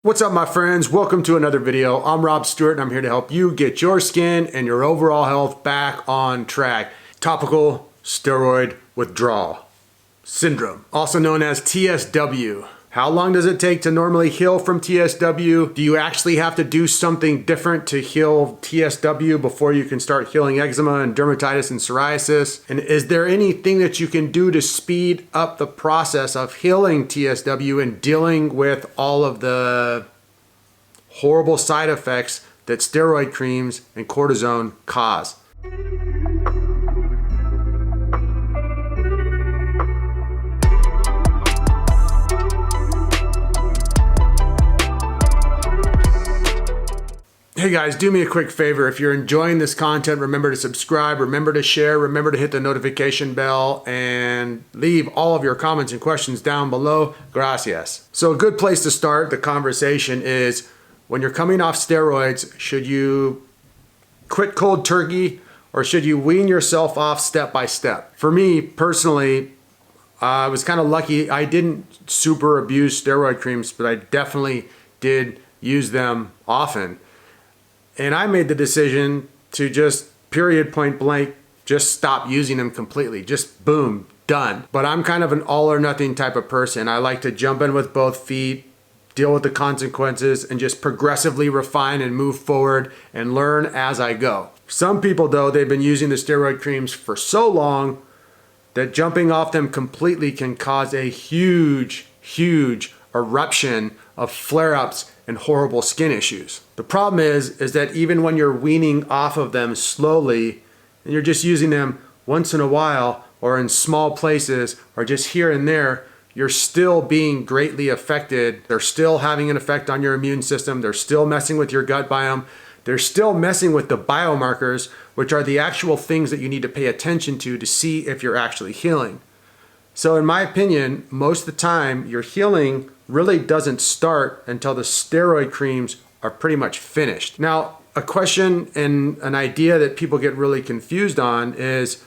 What's up, my friends? Welcome to another video. I'm Stuart and I'm here to help you get your skin and your overall health back on track. Topical steroid withdrawal syndrome, also known as TSW. How long does it take to normally heal from TSW? Do you actually have to do something different to heal TSW before you can start healing eczema and dermatitis and psoriasis? And is there anything that you can do to speed up the process of healing TSW and dealing with all of the horrible side effects that steroid creams and cortisone cause? Hey guys, do me a quick favor. If you're enjoying this content, remember to subscribe, remember to share, remember to hit the notification bell, and leave all of your comments and questions down below. Gracias. So a good place to start the conversation is, when you're coming off steroids, should you quit cold turkey or should you wean yourself off step by step? For me personally, I was kind of lucky. I didn't super abuse steroid creams, but I definitely did use them often. And I made the decision to just period point blank, just stop using them completely. Just boom, done. But I'm kind of an all or nothing type of person. I like to jump in with both feet, deal with the consequences, and just progressively refine and move forward and learn as I go. Some people though, they've been using the steroid creams for so long that jumping off them completely can cause a huge eruption of flare-ups and horrible skin issues. The problem is that even when you're weaning off of them slowly and you're just using them once in a while or in small places or just here and there, you're still being greatly affected. They're still having an effect on your immune system. They're still messing with your gut biome. They're still messing with the biomarkers, which are the actual things that you need to pay attention to see if you're actually healing. So in my opinion, most of the time, your healing really doesn't start until the steroid creams are pretty much finished. Now, a question and an idea that people get really confused on is,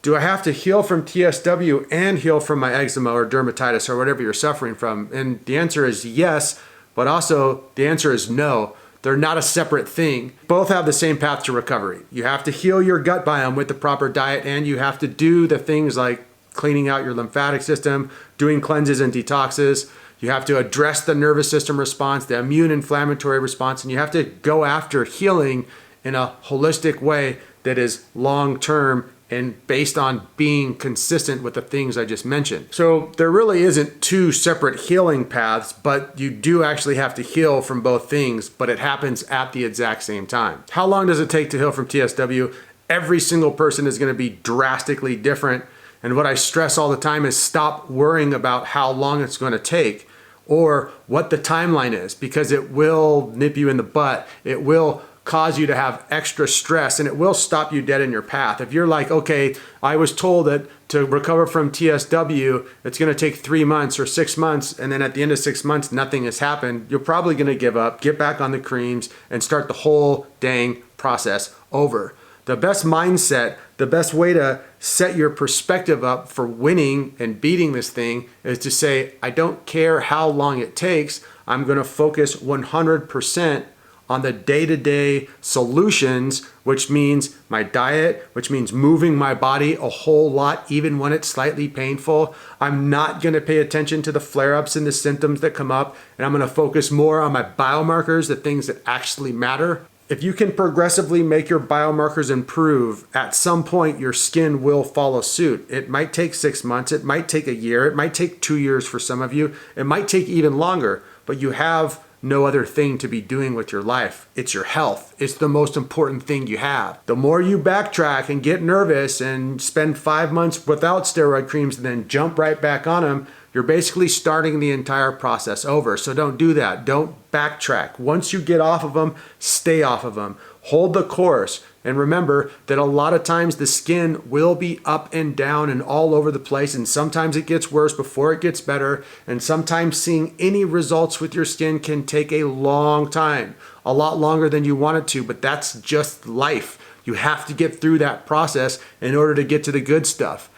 do I have to heal from TSW and heal from my eczema or dermatitis or whatever you're suffering from? And the answer is yes, but also the answer is no. They're not a separate thing. Both have the same path to recovery. You have to heal your gut biome with the proper diet, and you have to do the things like cleaning out your lymphatic system, doing cleanses and detoxes. You have to address the nervous system response, the immune inflammatory response, and you have to go after healing in a holistic way that is long-term and based on being consistent with the things I just mentioned. So there really isn't two separate healing paths, but you do actually have to heal from both things, but it happens at the exact same time. How long does it take to heal from TSW? Every single person is going to be drastically different. And what I stress all the time is stop worrying about how long it's going to take or what the timeline is, because it will nip you in the butt. It will cause you to have extra stress and it will stop you dead in your path. If you're like, okay, I was told that to recover from TSW, it's going to take 3 months or 6 months, and then at the end of 6 months, nothing has happened, you're probably going to give up, get back on the creams, and start the whole dang process over. The best mindset, the best way to set your perspective up for winning and beating this thing is to say, I don't care how long it takes. I'm going to focus 100% on the day-to-day solutions, which means my diet, which means moving my body a whole lot, even when it's slightly painful. I'm not going to pay attention to the flare-ups and the symptoms that come up, and I'm going to focus more on my biomarkers, the things that actually matter. If you can progressively make your biomarkers improve, at some point your skin will follow suit. It might take 6 months, it might take a year, it might take 2 years for some of you, it might take even longer, but you have no other thing to be doing with your life. It's your health. It's the most important thing you have. The more you backtrack and get nervous and spend 5 months without steroid creams and then jump right back on them, you're basically starting the entire process over. So don't do that. Don't backtrack. Once you get off of them, stay off of them. Hold the course. And remember that a lot of times the skin will be up and down and all over the place, and sometimes it gets worse before it gets better, and sometimes seeing any results with your skin can take a long time, a lot longer than you want it to, but that's just life. You have to get through that process in order to get to the good stuff.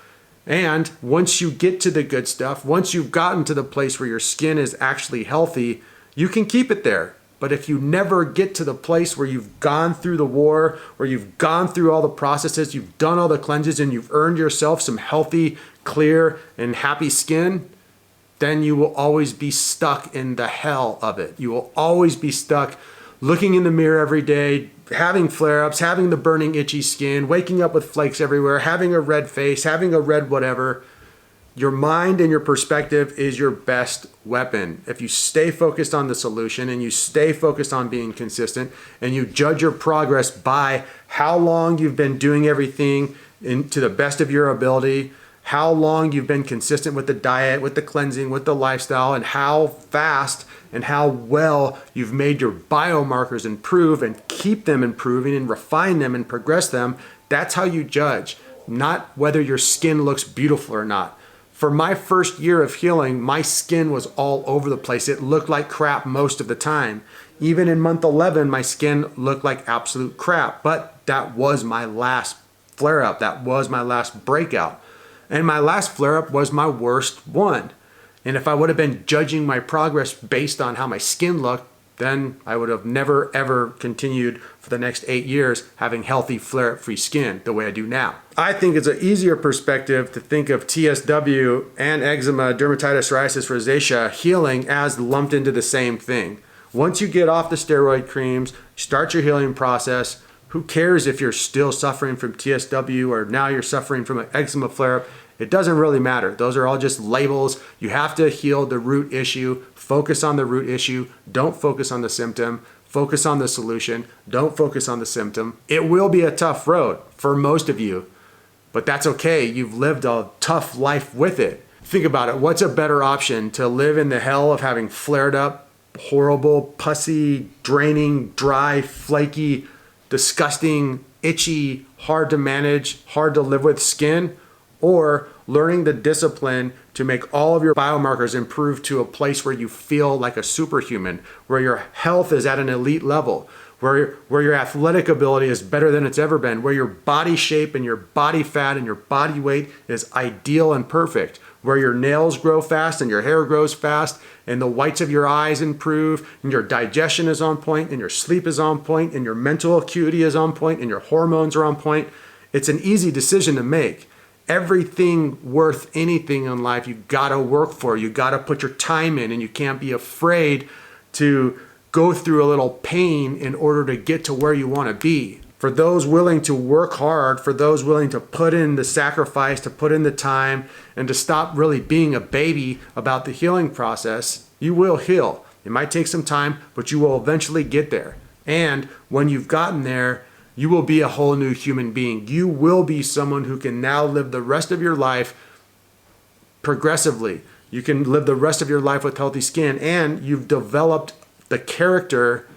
And once you get to the good stuff, once you've gotten to the place where your skin is actually healthy, You can keep it there. But if you never get to the place where you've gone through the war, where you've gone through all the processes, you've done all the cleanses, and you've earned yourself some healthy, clear, and happy skin, then you will always be stuck in the hell of it. You will always be stuck looking in the mirror every day, having flare-ups, having the burning, itchy skin, waking up with flakes everywhere, having a red face, having a red whatever. Your mind and your perspective is your best weapon. If you stay focused on the solution and you stay focused on being consistent and you judge your progress by how long you've been doing everything to the best of your ability, how long you've been consistent with the diet, with the cleansing, with the lifestyle, and how fast and how well you've made your biomarkers improve and keep them improving and refine them and progress them, that's how you judge, not whether your skin looks beautiful or not. For my first year of healing, my skin was all over the place. It looked like crap most of the time. Even in month 11, my skin looked like absolute crap. But that was my last flare-up. That was my last breakout. And my last flare-up was my worst one. And if I would have been judging my progress based on how my skin looked, then I would have never, ever continued for the next 8 years having healthy flare-up-free skin the way I do now. I think it's an easier perspective to think of TSW and eczema, dermatitis, psoriasis, rosacea healing as lumped into the same thing. Once you get off the steroid creams, start your healing process, who cares if you're still suffering from TSW or now you're suffering from an eczema flare-up? It doesn't really matter. Those are all just labels. You have to heal the root issue. Focus on the root issue. Don't focus on the symptom. Focus on the solution. Don't focus on the symptom. It will be a tough road for most of you, but that's okay. You've lived a tough life with it. Think about it. What's a better option? To live in the hell of having flared up, horrible, pussy, draining, dry, flaky, disgusting, itchy, hard to manage, hard to live with skin, or learning the discipline to make all of your biomarkers improve to a place where you feel like a superhuman, where your health is at an elite level, where your athletic ability is better than it's ever been, where your body shape and your body fat and your body weight is ideal and perfect, where your nails grow fast and your hair grows fast and the whites of your eyes improve and your digestion is on point and your sleep is on point and your mental acuity is on point and your hormones are on point. It's an easy decision to make. Everything worth anything in life, you gotta work for. You gotta put your time in, and you can't be afraid to go through a little pain in order to get to where you wanna be. For those willing to work hard, for those willing to put in the sacrifice, to put in the time, and to stop really being a baby about the healing process, you will heal. It might take some time, but you will eventually get there. And when you've gotten there, you will be a whole new human being. You will be someone who can now live the rest of your life progressively. You can live the rest of your life with healthy skin, and you've developed the character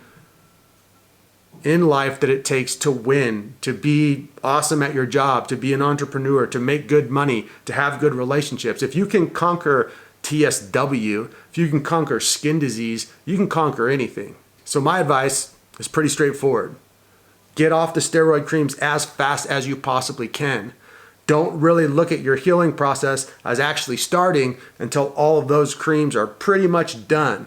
in life that it takes to win, to be awesome at your job, to be an entrepreneur, to make good money, to have good relationships. If you can conquer TSW, if you can conquer skin disease, you can conquer anything. So my advice is pretty straightforward. Get off the steroid creams as fast as you possibly can. Don't really look at your healing process as actually starting until all of those creams are pretty much done.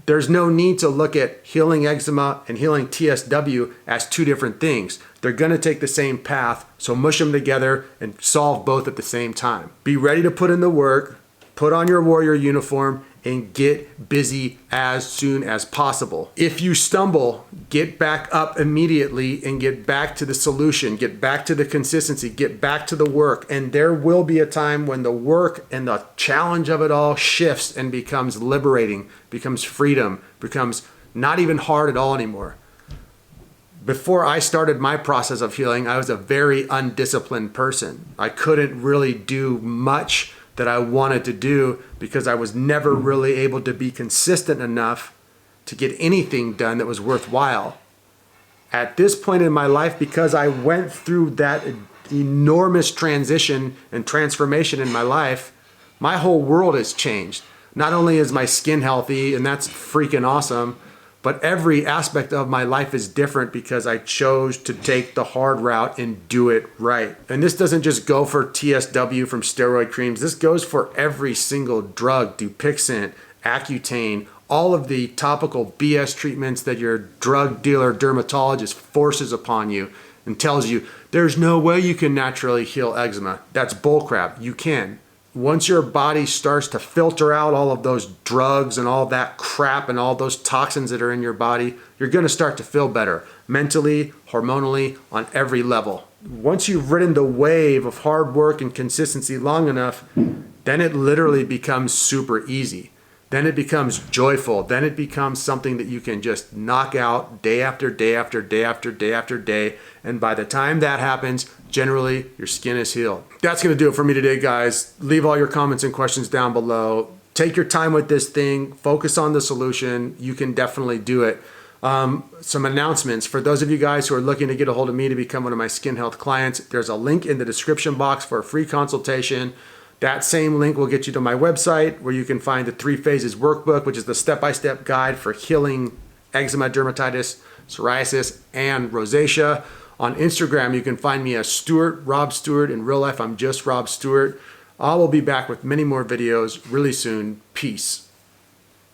There's no need to look at healing eczema and healing TSW as two different things. They're gonna take the same path, so mush them together and solve both at the same time. Be ready to put in the work, put on your warrior uniform, and get busy as soon as possible. If you stumble, get back up immediately and get back to the solution, get back to the consistency, get back to the work. And there will be a time when the work and the challenge of it all shifts and becomes liberating, becomes freedom, becomes not even hard at all anymore. Before I started my process of healing, I was a very undisciplined person. I couldn't really do much that I wanted to do because I was never really able to be consistent enough to get anything done that was worthwhile. At this point in my life, because I went through that enormous transition and transformation in my life, my whole world has changed. Not only is my skin healthy, and that's freaking awesome, but every aspect of my life is different because I chose to take the hard route and do it right. And this doesn't just go for TSW from steroid creams. This goes for every single drug, Dupixent, Accutane, all of the topical BS treatments that your drug dealer dermatologist forces upon you and tells you there's no way you can naturally heal eczema. That's bullcrap. You can. Once your body starts to filter out all of those drugs and all that crap and all those toxins that are in your body, you're going to start to feel better mentally, hormonally, on every level. Once you've ridden the wave of hard work and consistency long enough, then it literally becomes super easy. Then it becomes joyful. Then it becomes something that you can just knock out day after day after day after day after day. And by the time that happens, generally your skin is healed. That's going to do it for me today, guys. Leave all your comments and questions down below. Take your time with this thing. Focus on the solution. You can definitely do it. Some announcements. For those of you guys who are looking to get a hold of me to become one of my skin health clients, there's a link in the description box for a free consultation. That same link will get you to my website where you can find the 3 phases workbook, which is the step-by-step guide for healing eczema, dermatitis, psoriasis, and rosacea. On Instagram, you can find me as Stuart, Rob Stewart. In real life, I'm just Rob Stewart. I will be back with many more videos really soon. Peace.